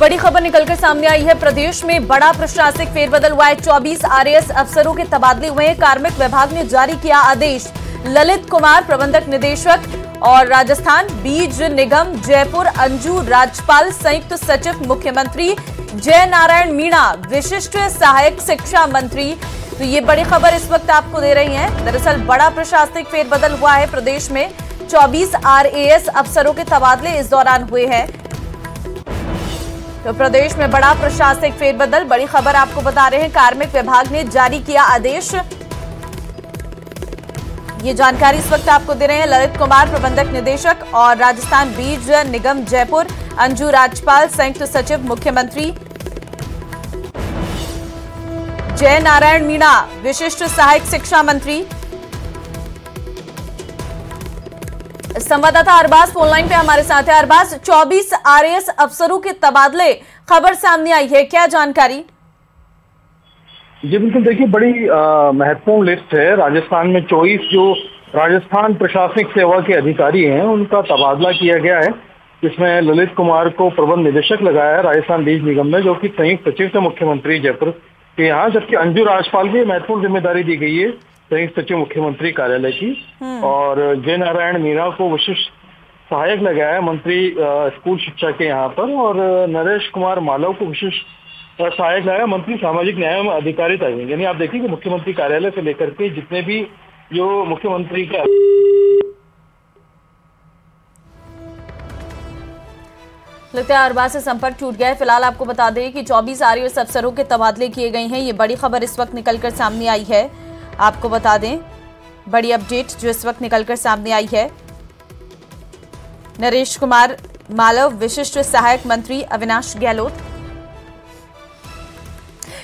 बड़ी खबर निकलकर सामने आई है। प्रदेश में बड़ा प्रशासनिक फेरबदल हुआ है। 24 आरएएस अफसरों के तबादले हुए हैं। कार्मिक विभाग ने जारी किया आदेश। ललित कुमार प्रबंधक निदेशक और राजस्थान बीज निगम जयपुर अंजू राजपाल संयुक्त सचिव मुख्यमंत्री, जय नारायण मीणा विशिष्ट सहायक शिक्षा मंत्री। तो ये बड़ी खबर इस वक्त आपको दे रही है। दरअसल बड़ा प्रशासनिक फेरबदल हुआ है। प्रदेश में 24 आरएएस अफसरों के तबादले इस दौरान हुए हैं। तो प्रदेश में बड़ा प्रशासनिक फेरबदल, बड़ी खबर आपको बता रहे हैं। कार्मिक विभाग ने जारी किया आदेश। ये जानकारी इस वक्त आपको दे रहे हैं। ललित कुमार प्रबंधक निदेशक और राजस्थान बीज निगम जयपुर अंजू राजपाल संयुक्त सचिव मुख्यमंत्री, जय नारायण मीणा विशिष्ट सहायक शिक्षा मंत्री। संवाददाता अरबाज फोनलाइन पे हमारे साथ है। अरबाज, 24 आरएएस अफसरों के तबादले खबर सामने आई है, क्या जानकारी? जी बिल्कुल, देखिए बड़ी महत्वपूर्ण लिस्ट है। राजस्थान में 24 जो राजस्थान प्रशासनिक सेवा के अधिकारी हैं उनका तबादला किया गया है, जिसमें ललित कुमार को प्रबंध निदेशक लगाया है राजस्थान बीज निगम में, जो कि संयुक्त सचिव थे मुख्यमंत्री जयपुर के यहाँ, जबकि अंजू राजपाल की महत्वपूर्ण जिम्मेदारी दी गई है संयुक्त सचिव मुख्यमंत्री कार्यालय की, और जय नारायण मीणा को विशिष्ट सहायक लगाया है मंत्री स्कूल शिक्षा के यहाँ पर, और नरेश कुमार मालव को विशिष्ट सहायक लगाया मंत्री सामाजिक न्याय एवं अधिकारिता। यानी आप देखिए कि मुख्यमंत्री कार्यालय से लेकर के जितने भी जो मुख्यमंत्री का लगता है अरबाज से संपर्क टूट गया है। फिलहाल आपको बता दें कि 24 आरएएस अफसरों के तबादले किए गए हैं। ये बड़ी खबर इस वक्त निकलकर सामने आई है। आपको बता दें बड़ी अपडेट जो इस वक्त निकलकर सामने आई है। नरेश कुमार मालव विशिष्ट सहायक मंत्री, अविनाश गहलोत।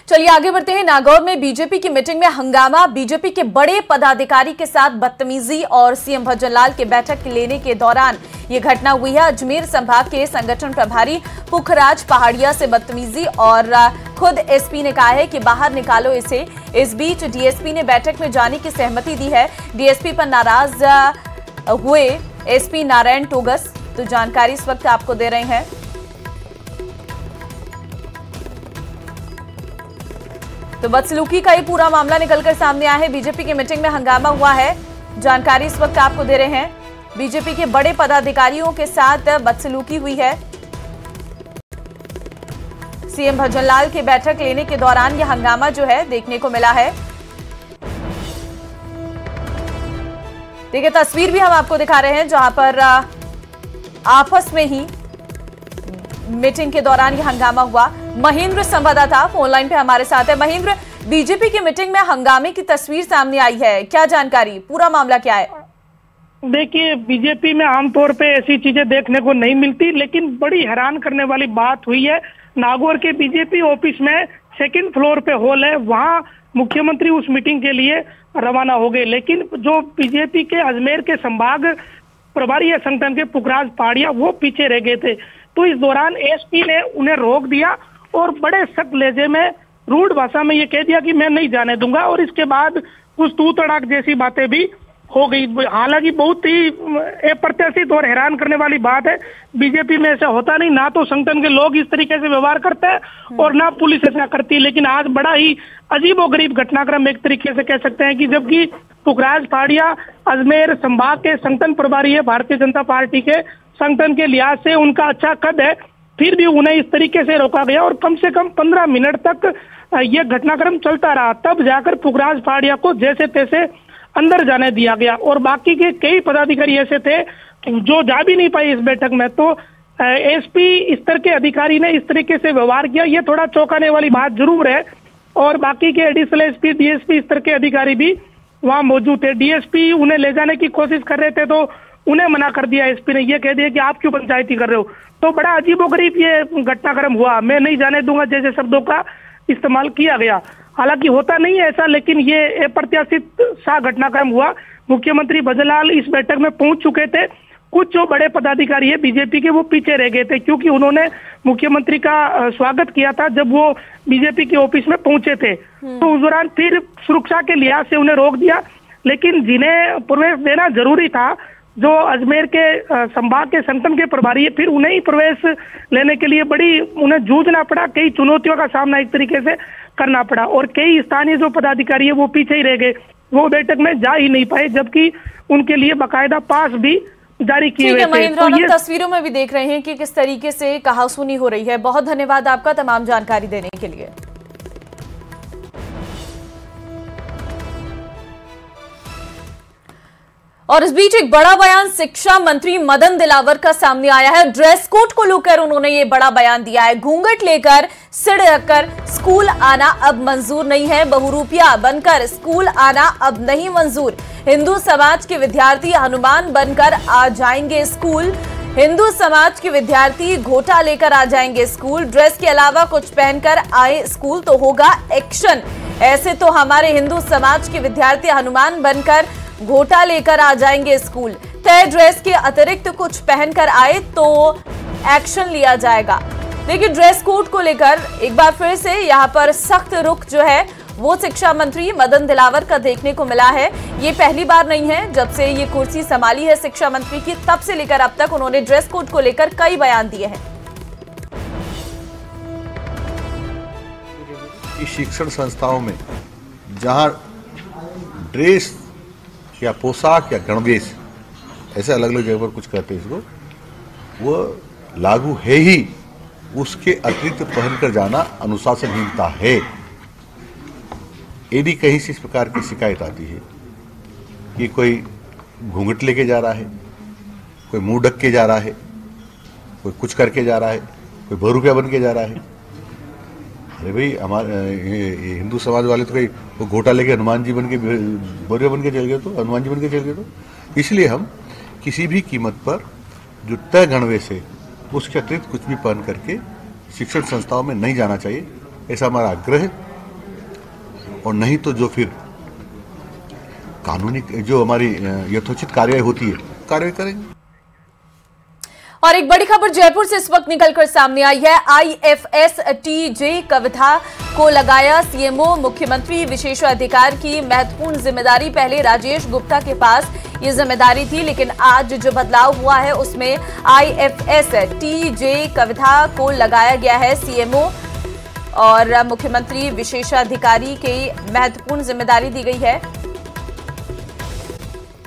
चलिए आगे बढ़ते हैं। नागौर में बीजेपी की मीटिंग में हंगामा, बीजेपी के बड़े पदाधिकारी के साथ बदतमीजी और सीएम भजनलाल के बैठक लेने के दौरान ये घटना हुई है। अजमेर संभाग के संगठन प्रभारी पुखराज पहाड़िया से बदतमीजी और खुद एसपी ने कहा है कि बाहर निकालो इसे। इस बीच डीएसपी ने बैठक में जाने की सहमति दी है। डीएसपी पर नाराज हुए एसपी नारायण टोगस। तो जानकारी इस वक्त आपको दे रहे हैं। तो बदसलूकी का ये पूरा मामला निकलकर सामने आया है। बीजेपी की मीटिंग में हंगामा हुआ है। जानकारी इस वक्त आपको दे रहे हैं। बीजेपी के बड़े पदाधिकारियों के साथ बदसलूकी हुई है। सीएम भजनलाल की बैठक लेने के दौरान यह हंगामा जो है देखने को मिला है। देखिए तस्वीर भी हम आपको दिखा रहे हैं जहां पर आपस में ही मीटिंग के दौरान यह हंगामा हुआ। महेंद्र संवाददाता फोनलाइन पे हमारे साथ है। महेंद्र, बीजेपी की मीटिंग में हंगामे की तस्वीर सामने आई है, क्या जानकारी, पूरा मामला क्या है? देखिए बीजेपी में आमतौर पे ऐसी चीजें देखने को नहीं मिलती, लेकिन बड़ी हैरान करने वाली बात हुई है। नागौर के बीजेपी ऑफिस में 2nd फ्लोर पे हॉल है, वहां मुख्यमंत्री उस मीटिंग के लिए रवाना हो गए, लेकिन जो बीजेपी के अजमेर के संभाग प्रभारी संगठन के पुखराज पहाड़िया वो पीछे रह गए थे। तो इस दौरान एसपी ने उन्हें रोक दिया और बड़े सख्त लहजे में रूड भाषा में ये कह दिया कि मैं नहीं जाने दूंगा, और इसके बाद कुछ तू तड़ाक जैसी बातें भी हो गई। हालांकि बहुत ही अप्रत्याशित और हैरान करने वाली बात है। बीजेपी में ऐसा होता नहीं, ना तो संगठन के लोग इस तरीके से व्यवहार करते हैं और ना पुलिस ऐसा करती है, लेकिन आज बड़ा ही अजीबोगरीब घटनाक्रम एक तरीके से कह सकते हैं कि जबकि पुखराज पहाड़िया अजमेर संभाग के संगठन प्रभारी है भारतीय जनता पार्टी के, संगठन के लिहाज से उनका अच्छा कद है, फिर भी उन्हें इस तरीके से रोका गया और कम से कम 15 मिनट तक यह घटनाक्रम चलता रहा। तब जाकर पुखराज पहाड़िया को जैसे तैसे अंदर जाने दिया गया, और बाकी के कई पदाधिकारी ऐसे थे जो जा भी नहीं पाए इस बैठक में। तो एसपी स्तर के अधिकारी ने इस तरीके से व्यवहार किया, ये थोड़ा चौंकाने वाली बात जरूर है। और बाकी के एडिशनल एसपी, डीएसपी स्तर के अधिकारी भी वहां मौजूद थे। डीएसपी उन्हें ले जाने की कोशिश कर रहे थे तो उन्हें मना कर दिया। एसपी ने यह कह दिया कि आप क्यों पंचायती कर रहे हो। तो बड़ा अजीबोगरीब ये घटनाक्रम हुआ। मैं नहीं जाने दूंगा जैसे शब्दों का इस्तेमाल किया गया। हालांकि होता नहीं है ऐसा, लेकिन ये अप्रत्याशित सा घटनाक्रम हुआ। मुख्यमंत्री भजनलाल इस बैठक में पहुंच चुके थे। कुछ जो बड़े पदाधिकारी है बीजेपी के वो पीछे रह गए थे, क्योंकि उन्होंने मुख्यमंत्री का स्वागत किया था जब वो बीजेपी के ऑफिस में पहुंचे थे। तो उस दौरान फिर सुरक्षा के लिहाज से उन्हें रोक दिया, लेकिन जिन्हें प्रवेश देना जरूरी था जो अजमेर के संभाग के संगठन के प्रभारी है, फिर उन्हें ही प्रवेश लेने के लिए उन्हें जूझना पड़ा, कई चुनौतियों का सामना एक तरीके से करना पड़ा और कई स्थानीय जो पदाधिकारी है वो पीछे ही रह गए, वो बैठक में जा ही नहीं पाए, जबकि उनके लिए बाकायदा पास भी जारी किए हुए थे। महेंद्र, तो हम तस्वीरों में भी देख रहे हैं कि किस तरीके से कहासुनी हो रही है। बहुत धन्यवाद आपका तमाम जानकारी देने के लिए। और इस बीच एक बड़ा बयान शिक्षा मंत्री मदन दिलावर का सामने आया है। ड्रेस कोड को लेकर उन्होंने ये बड़ा बयान दिया है। घूंघट लेकर सिर रखकर स्कूल आना अब मंजूर नहीं है, बहुरूपिया बनकर स्कूल आना अब नहीं मंजूर। हिंदू समाज के विद्यार्थी हनुमान बनकर आ जाएंगे स्कूल, हिंदू समाज के विद्यार्थी घोटा लेकर आ जाएंगे स्कूल, ड्रेस के अलावा कुछ पहनकर आए स्कूल तो होगा एक्शन। ऐसे तो हमारे हिंदू समाज के विद्यार्थी हनुमान बनकर घोटा लेकर आ जाएंगे स्कूल, तय ड्रेस के अतिरिक्त कुछ पहनकर आए तो एक्शन लिया जाएगा। देखिए, ड्रेस कोड को लेकर एक बार फिर से यहाँ पर सख्त रुख जो है वो शिक्षा मंत्री मदन दिलावर का देखने को मिला है। ये पहली बार नहीं है, जब से ये कुर्सी संभाली है शिक्षा मंत्री की, तब से लेकर अब तक उन्होंने ड्रेस कोड को लेकर कई बयान दिए हैं। शिक्षण संस्थाओं में जहां ड्रेस या पोशाक या गणवेश ऐसे अलग अलग जगह पर कुछ कहते हैं इसको, वो लागू है ही, उसके अतिरिक्त पहनकर जाना अनुशासनहीनता है। यदि कहीं से इस प्रकार की शिकायत आती है कि कोई घूंघट लेके जा रहा है, कोई मुंह ढक के जा रहा है, कोई कुछ करके जा रहा है, कोई बहुरूपिया बन के जा रहा है, अरे भाई हमारे हिंदू समाज वाले तो कहीं वो घोटा लेके हनुमान जी बन के बहुरूपिया बन के चल गए, तो हनुमान जी बन के चल गए। तो इसलिए हम किसी भी कीमत पर जो तय गणवेश है उसके अतिरिक्त कुछ भी पहन करके शिक्षण संस्थाओं में नहीं जाना चाहिए, ऐसा हमारा आग्रह है। और नहीं तो जो फिर कानूनी जो हमारी यथोचित कार्रवाई होती है, कार्रवाई करेंगे। और एक बड़ी खबर जयपुर से इस वक्त निकलकर सामने आई है। आईएफएस टीजे कविता को लगाया सीएमओ, मुख्यमंत्री विशेषाधिकार की महत्वपूर्ण जिम्मेदारी पहले राजेश गुप्ता के पास ये जिम्मेदारी थी, लेकिन आज जो बदलाव हुआ है उसमें आईएफएस टीजे कविता को लगाया गया है सीएमओ और मुख्यमंत्री विशेषाधिकारी की महत्वपूर्ण जिम्मेदारी दी गई है।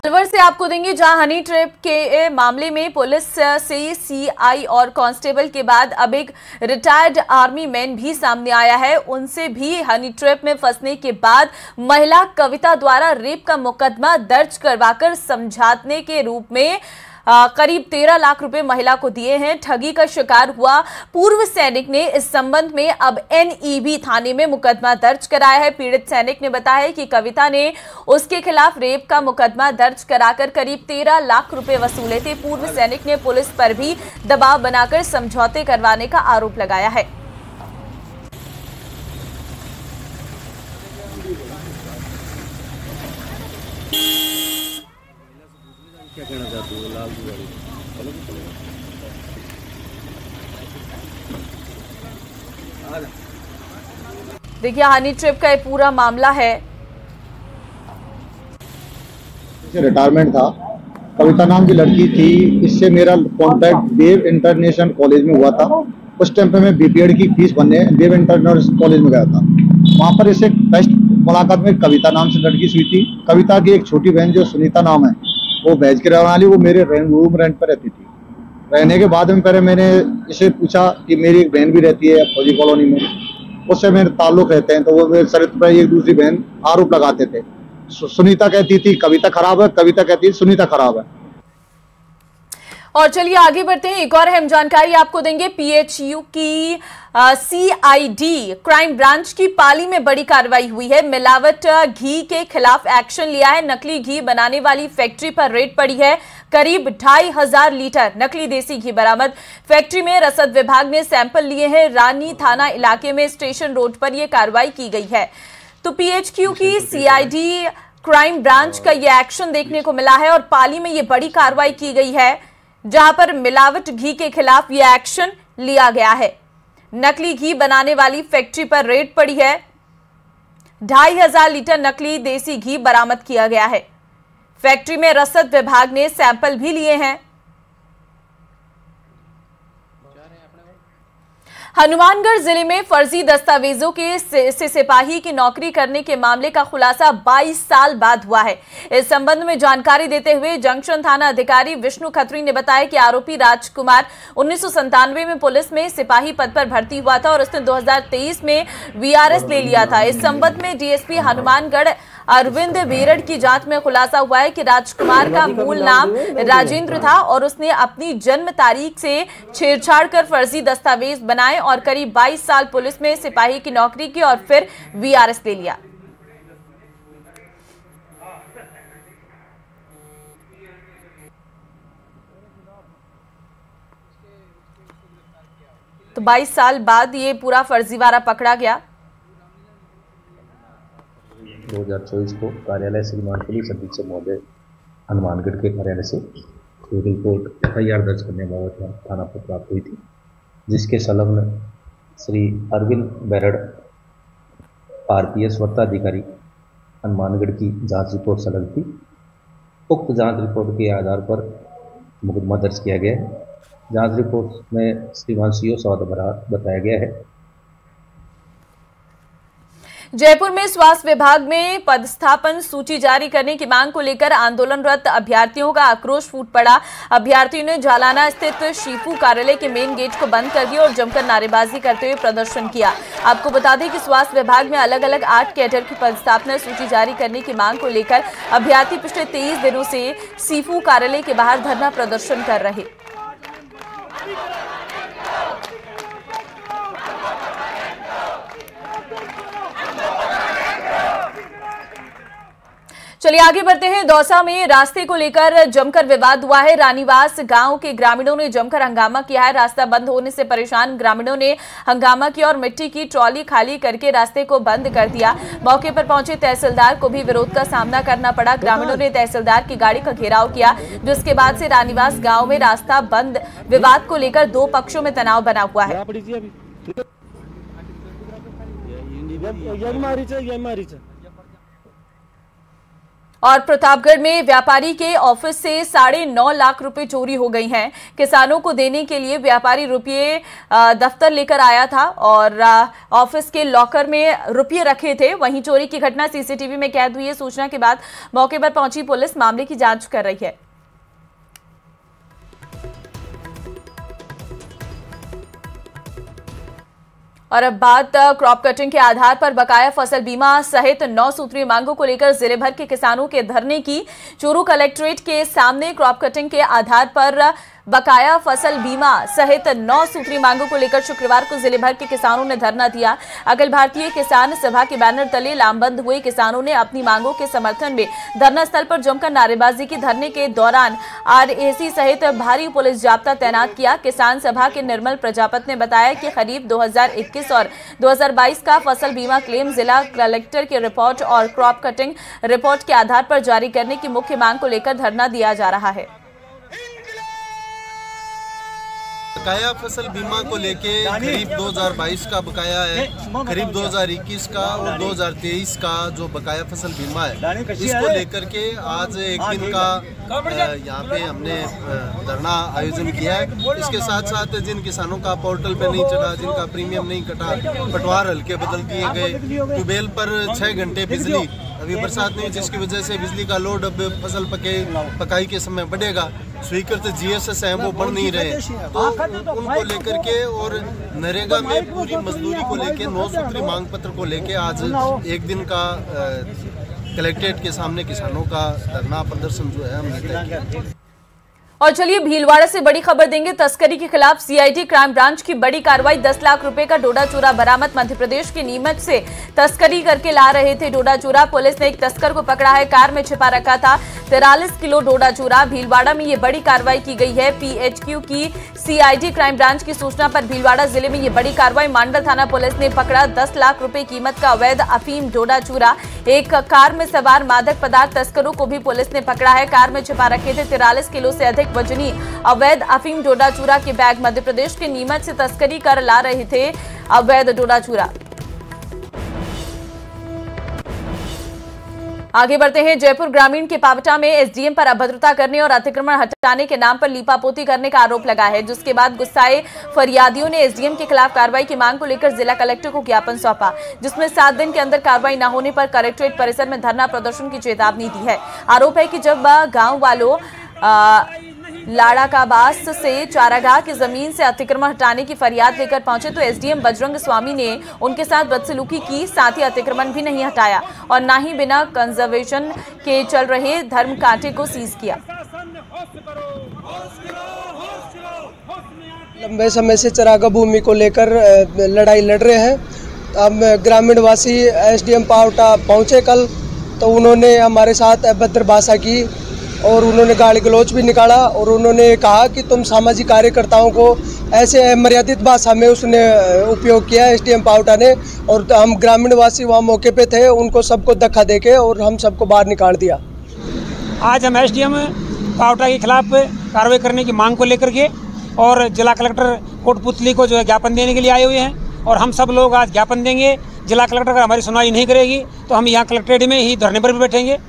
अलवर से आपको देंगे, जहां हनी ट्रैप के मामले में पुलिस से सीआई और कांस्टेबल के बाद अब एक रिटायर्ड आर्मी मैन भी सामने आया है। उनसे भी हनी ट्रैप में फंसने के बाद महिला कविता द्वारा रेप का मुकदमा दर्ज करवाकर समझाने के रूप में करीब 13 लाख रुपए महिला को दिए हैं। ठगी का शिकार हुआ पूर्व सैनिक ने इस संबंध में अब एनईबी थाने में मुकदमा दर्ज कराया है। पीड़ित सैनिक ने बताया कि कविता ने उसके खिलाफ रेप का मुकदमा दर्ज कराकर करीब 13 लाख रुपए वसूले थे। पूर्व सैनिक ने पुलिस पर भी दबाव बनाकर समझौते करवाने का आरोप लगाया है। क्या कहना चाहते हो लाल दुआरी? देखिए, हनी ट्रैप का ये पूरा मामला है। रिटायरमेंट था, कविता नाम की लड़की थी, इससे मेरा कॉन्टैक्ट देव इंटरनेशनल कॉलेज में हुआ था। उस टाइम पे मैं बीपीएड की फीस भरने देव इंटरनेशनल कॉलेज में गया था। वहाँ पर इसे फर्स्ट मुलाकात में कविता नाम से लड़की हुई थी। कविता की एक छोटी बहन जो सुनीता नाम है, वो भेज के रहने वाली, वो मेरे रूम रेंट पर रहती थी। रहने के बाद में पहले मैंने इसे पूछा कि मेरी एक बहन भी रहती है फौजी कॉलोनी में, उससे मेरे ताल्लुक रहते हैं, तो वो मेरे सर पर एक दूसरी बहन आरोप लगाते थे। सुनीता कहती थी कविता खराब है, कविता कहती थी सुनीता खराब है। और चलिए आगे बढ़ते हैं, एक और अहम जानकारी आपको देंगे। पीएचयू की सीआईडी क्राइम ब्रांच की पाली में बड़ी कार्रवाई हुई है। मिलावट घी के खिलाफ एक्शन लिया है। नकली घी बनाने वाली फैक्ट्री पर रेड पड़ी है। करीब 2500 लीटर नकली देसी घी बरामद। फैक्ट्री में रसद विभाग ने सैंपल लिए हैं। रानी थाना इलाके में स्टेशन रोड पर यह कार्रवाई की गई है। तो पीएचक्यू की सीआईडी क्राइम ब्रांच का यह एक्शन देखने को मिला है और पाली में यह बड़ी कार्रवाई की गई है, जहां पर मिलावट घी के खिलाफ यह एक्शन लिया गया है। नकली घी बनाने वाली फैक्ट्री पर रेड पड़ी है। 2500 लीटर नकली देसी घी बरामद किया गया है। फैक्ट्री में रसद विभाग ने सैंपल भी लिए हैं। हनुमानगढ़ जिले में फर्जी दस्तावेजों से सिपाही की नौकरी करने के मामले का खुलासा 22 साल बाद हुआ है। इस संबंध में जानकारी देते हुए जंक्शन थाना अधिकारी विष्णु खत्री ने बताया कि आरोपी राजकुमार 1997 में पुलिस में सिपाही पद पर भर्ती हुआ था और उसने 2023 में वीआरएस ले लिया था। इस संबंध में डीएसपी हनुमानगढ़ अरविंद बेरड़ की जांच में खुलासा हुआ है कि राजकुमार का मूल नाम राजेंद्र था और उसने अपनी जन्म तारीख से छेड़छाड़ कर फर्जी दस्तावेज बनाए और करीब 22 साल पुलिस में सिपाही की नौकरी की और फिर वीआरएस ले लिया। तो 22 साल बाद ये पूरा फर्जीवाड़ा पकड़ा गया। 2024 को कार्यालय श्रीमान पुलिस अधीक्षक महोदय हनुमानगढ़ के कार्यालय से रिपोर्ट FIR दर्ज करने बाबत थाना पर प्राप्त हुई थी, जिसके संलग्न श्री अरविंद बेरड़ RPS वृत्ताधिकारी हनुमानगढ़ की जांच रिपोर्ट संलग्न थी। उक्त जांच रिपोर्ट के आधार पर मुकदमा दर्ज किया गया है। जांच रिपोर्ट में श्रीमान CO सौद बरार बताया गया है। जयपुर में स्वास्थ्य विभाग में पदस्थापन सूची जारी करने की मांग को लेकर आंदोलनरत अभ्यर्थियों का आक्रोश फूट पड़ा। अभ्यर्थियों ने जालाना स्थित शीफू कार्यालय के मेन गेट को बंद कर दिया और जमकर नारेबाजी करते हुए प्रदर्शन किया। आपको बता दें कि स्वास्थ्य विभाग में अलग अलग 8 कैडर की पदस्थापना सूची जारी करने की मांग को लेकर अभ्यर्थी पिछले 23 दिनों से शीफू कार्यालय के बाहर धरना प्रदर्शन कर रहे। चलिए आगे बढ़ते हैं। दौसा में रास्ते को लेकर जमकर विवाद हुआ है। रानीवास गांव के ग्रामीणों ने जमकर हंगामा किया है। रास्ता बंद होने से परेशान ग्रामीणों ने हंगामा किया और मिट्टी की ट्रॉली खाली करके रास्ते को बंद कर दिया। मौके पर पहुंचे तहसीलदार को भी विरोध का सामना करना पड़ा। ग्रामीणों ने तहसीलदार की गाड़ी का घेराव किया, जिसके बाद से रानीवास गाँव में रास्ता बंद विवाद को लेकर 2 पक्षों में तनाव बना हुआ है। और प्रतापगढ़ में व्यापारी के ऑफिस से 9.5 लाख रुपए चोरी हो गई हैं। किसानों को देने के लिए व्यापारी रुपये दफ्तर लेकर आया था और ऑफिस के लॉकर में रुपये रखे थे। वहीं चोरी की घटना सीसीटीवी में कैद हुई है। सूचना के बाद मौके पर पहुंची पुलिस मामले की जांच कर रही है। और अब बात क्रॉप कटिंग के आधार पर बकाया फसल बीमा सहित 9 सूत्रीय मांगों को लेकर जिले भर के किसानों के धरने की। चूरू कलेक्ट्रेट के सामने क्रॉप कटिंग के आधार पर बकाया फसल बीमा सहित 9 सूत्रीय मांगों को लेकर शुक्रवार को जिले भर के किसानों ने धरना दिया। अखिल भारतीय किसान सभा के बैनर तले लामबंद हुए किसानों ने अपनी मांगों के समर्थन में धरना स्थल पर जमकर नारेबाजी की। धरने के दौरान RAC सहित भारी पुलिस जाब्ता तैनात किया। किसान सभा के निर्मल प्रजापत ने बताया कि खरीफ 2021 और 2022 का फसल बीमा क्लेम जिला कलेक्टर की रिपोर्ट और क्रॉप कटिंग रिपोर्ट के आधार पर जारी करने की मुख्य मांग को लेकर धरना दिया जा रहा है। बकाया फसल बीमा को लेके खरीफ 2022 का बकाया है, खरीफ 2021 का और 2023 का जो बकाया फसल बीमा है, इसको लेकर के आज एक दिन का यहाँ पे हमने धरना आयोजन किया है। इसके साथ साथ जिन किसानों का पोर्टल पे नहीं चढ़ा, जिनका प्रीमियम नहीं कटा, पटवार हल्के बदल दिए गए, ट्यूबवेल पर 6 घंटे बिजली, अभी बरसात नहीं जिसकी वजह से बिजली का लोड अब फसल पकाई के समय बढ़ेगा। स्वीकृत GSS हैं वो बढ़ नहीं रहे, तो उनको लेकर के और नरेगा में पूरी मजदूरी को लेके 9 सूत्री मांग पत्र को लेके आज एक दिन का कलेक्ट्रेट के सामने किसानों का धरना प्रदर्शन जो है हमने तय किया। और चलिए भीलवाड़ा से बड़ी खबर देंगे। तस्करी के खिलाफ CID क्राइम ब्रांच की बड़ी कार्रवाई। 10 लाख रुपए का डोडा चूरा बरामद। मध्य प्रदेश के नीमच से तस्करी करके ला रहे थे डोडा चूरा। पुलिस ने एक तस्कर को पकड़ा है। कार में छिपा रखा था 43 किलो डोडा चूरा। भीलवाड़ा में ये बड़ी कार्रवाई की गई है। PHQ की CID क्राइम ब्रांच की सूचना पर भीलवाड़ा जिले में ये बड़ी कार्रवाई। मांडल थाना पुलिस ने पकड़ा 10 लाख रुपए कीमत का अवैध अफीम डोडा चूरा। एक कार में सवार मादक पदार्थ तस्करों को भी पुलिस ने पकड़ा है। कार में छिपा रखे थे 43 किलो से अधिक वजनी अवैध अफीम डोडा चूरा के बैग। मध्य प्रदेश के नीमच से तस्करी कर ला रहे थे अवैध डोडा चूरा। आगे बढ़ते हैं। जयपुर ग्रामीण के पावटा में एसडीएम पर अभद्रता करने और अतिक्रमण हटाने के नाम पर लीपापोती करने का आरोप लगा है, जिसके बाद गुस्साए फरियादियों ने एसडीएम के खिलाफ कार्रवाई की मांग को लेकर जिला कलेक्टर को ज्ञापन सौंपा, जिसमें 7 दिन के अंदर कार्रवाई न होने पर कलेक्ट्रेट परिसर में धरना प्रदर्शन की चेतावनी दी है। आरोप है कि जब गाँव वालों लाड़ाकाबास से चारागाह की जमीन से अतिक्रमण हटाने की फरियाद लेकर पहुंचे तो एसडीएम बजरंग स्वामी ने उनके साथ बदसलूकी की, साथ ही अतिक्रमण भी नहीं हटाया और ना ही बिना कंजर्वेशन के चल रहे धर्म कांटे को सीज किया। लंबे समय से चरागाह भूमि को लेकर लड़ाई लड़ रहे हैं। अब ग्रामीण वासी एसडीएम पावटा पहुंचे कल, तो उन्होंने हमारे साथ अभद्र भाषा की और उन्होंने गाली गलौज भी निकाला और उन्होंने कहा कि तुम सामाजिक कार्यकर्ताओं को ऐसे मर्यादित भाषा में उसने उपयोग किया एसडीएम पावटा ने, और हम ग्रामीण वासी वहाँ मौके पे थे, उनको सबको धक्का देके और हम सबको बाहर निकाल दिया। आज हम एसडीएम पावटा के खिलाफ कार्रवाई करने की मांग को लेकर के और जिला कलेक्टर कोटपुतली को जो है ज्ञापन देने के लिए आए हुए हैं और हम सब लोग आज ज्ञापन देंगे। जिला कलेक्टर अगर हमारी सुनवाई नहीं करेगी तो हम यहाँ कलेक्ट्रेट में ही धरने पर भी बैठेंगे।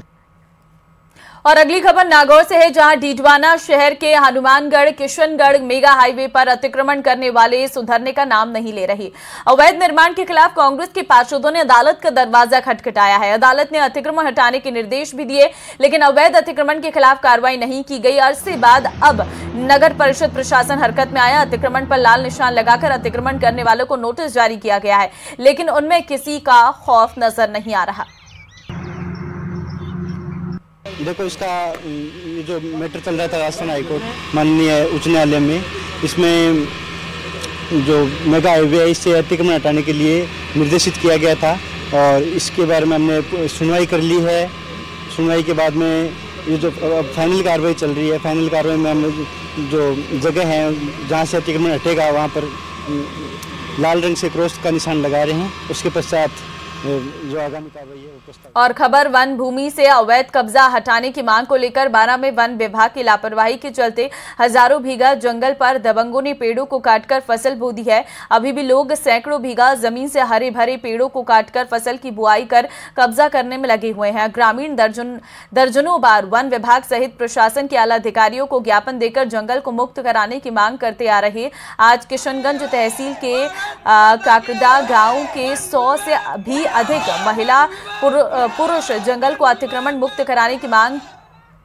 और अगली खबर नागौर से है, जहां डीडवाना शहर के हनुमानगढ़ किशनगढ़ मेगा हाईवे पर अतिक्रमण करने वाले सुधरने का नाम नहीं ले रही। अवैध निर्माण के खिलाफ कांग्रेस के पार्षदों ने अदालत का दरवाजा खटखटाया है। अदालत ने अतिक्रमण हटाने के निर्देश भी दिए, लेकिन अवैध अतिक्रमण के खिलाफ कार्रवाई नहीं की गई। अरसे बाद अब नगर परिषद प्रशासन हरकत में आया। अतिक्रमण पर लाल निशान लगाकर अतिक्रमण करने वालों को नोटिस जारी किया गया है, लेकिन उनमें किसी का खौफ नजर नहीं आ रहा। देखो, इसका जो मैटर चल रहा था राजस्थान हाईकोर्ट माननीय उच्च न्यायालय में, इसमें जो मेगा हाईवे है इससे अतिक्रमण हटाने के लिए निर्देशित किया गया था और इसके बारे में हमने सुनवाई कर ली है। सुनवाई के बाद में ये जो फाइनल कार्रवाई चल रही है, फाइनल कार्रवाई में हम जो जगह है जहाँ से अतिक्रमण हटेगा वहाँ पर लाल रंग से क्रॉस का निशान लगा रहे हैं। उसके पश्चात जो आगामी कार्रवाई है। और खबर वन भूमि से अवैध कब्जा हटाने की मांग को लेकर 12 में वन विभाग की लापरवाही के चलते हजारों बीघा जंगल पर दबंगों ने पेड़ों को काटकर फसल बो दी है। अभी भी लोग सैकड़ों बीघा जमीन से हरे भरे पेड़ों को काटकर फसल की बुआई कर कब्जा करने में लगे हुए हैं। ग्रामीण दर्जनों बार वन विभाग सहित प्रशासन के आला अधिकारियों को ज्ञापन देकर जंगल को मुक्त कराने की मांग करते आ रहे। आज किशनगंज तहसील के काकड़ा गाँव के 100 से भी अधिक महिला पुरुष जंगल को अतिक्रमण मुक्त कराने की मांग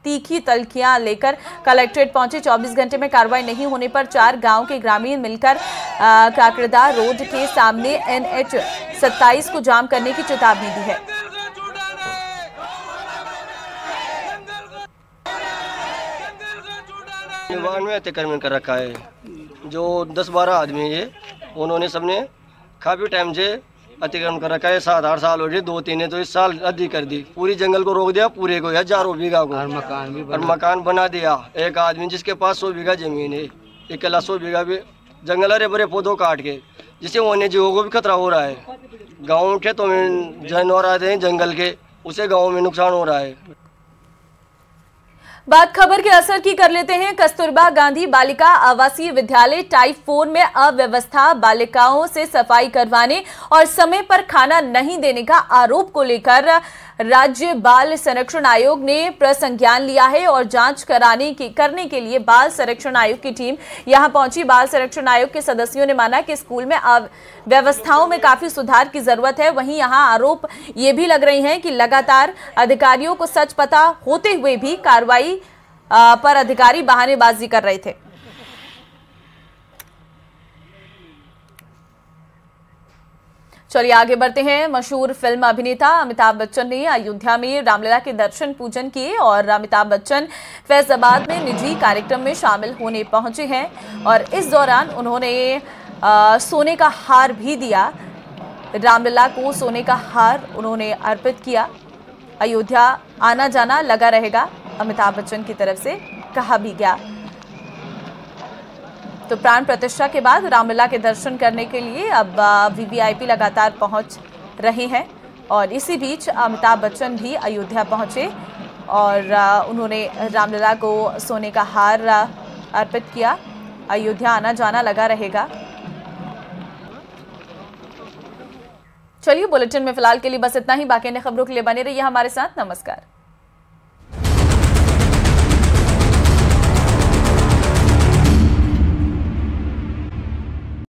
तीखी तलखियां लेकर कलेक्ट्रेट पहुंचे। 24 घंटे में कार्रवाई नहीं होने पर 4 गांव के ग्रामीण मिलकर काकड़ा रोड के सामने NH 27 को जाम करने की चेतावनी दी है। में अतिक्रमण कर रखा है, जो 10-12 आदमी है, उन्होंने सबने काफी टाइम से अतिक्रमण कर रखा है। 7-8 साल हो गए, 2-3 ने तो इस साल अधिक कर दी। पूरी जंगल को रोक दिया, पूरे को, हजारों बीघा को, और मकान बना दिया। एक आदमी जिसके पास 100 बीघा जमीन है, अकेला 100 बीघा भी जंगल हरे भरे पौधों काट के, जिससे वन्य जीवों को भी खतरा हो रहा है। गाँव के तो जानवर आते हैं जंगल के, उसे गाँव में नुकसान हो रहा है। बात खबर के असर की कर लेते हैं। कस्तूरबा गांधी बालिका आवासीय विद्यालय टाइप 4 में अव्यवस्था, बालिकाओं से सफाई करवाने और समय पर खाना नहीं देने का आरोप को लेकर राज्य बाल संरक्षण आयोग ने प्रसंज्ञान लिया है और जांच करने के लिए बाल संरक्षण आयोग की टीम यहां पहुंची। बाल संरक्षण आयोग के सदस्यों ने माना कि स्कूल में व्यवस्थाओं में काफी सुधार की जरूरत है। वहीं यहां आरोप ये भी लग रहे हैं कि लगातार अधिकारियों को सच पता होते हुए भी कार्रवाई पर अधिकारी बहानेबाजी कर रहे थे। चलिए आगे बढ़ते हैं। मशहूर फिल्म अभिनेता अमिताभ बच्चन ने अयोध्या में रामलला के दर्शन पूजन किए और अमिताभ बच्चन फैजाबाद में निजी कार्यक्रम में शामिल होने पहुंचे हैं और इस दौरान उन्होंने सोने का हार भी दिया। रामलला को सोने का हार उन्होंने अर्पित किया। अयोध्या आना जाना लगा रहेगा, अमिताभ बच्चन की तरफ से कहा भी गया। तो प्राण प्रतिष्ठा के बाद रामलला के दर्शन करने के लिए अब वीवीआईपी लगातार पहुंच रहे हैं और इसी बीच अमिताभ बच्चन भी अयोध्या पहुंचे और उन्होंने रामलला को सोने का हार अर्पित किया। अयोध्या आना जाना लगा रहेगा। चलिए बुलेटिन में फिलहाल के लिए बस इतना ही। बाकी अन्य खबरों के लिए बने रहिए हमारे साथ। नमस्कार।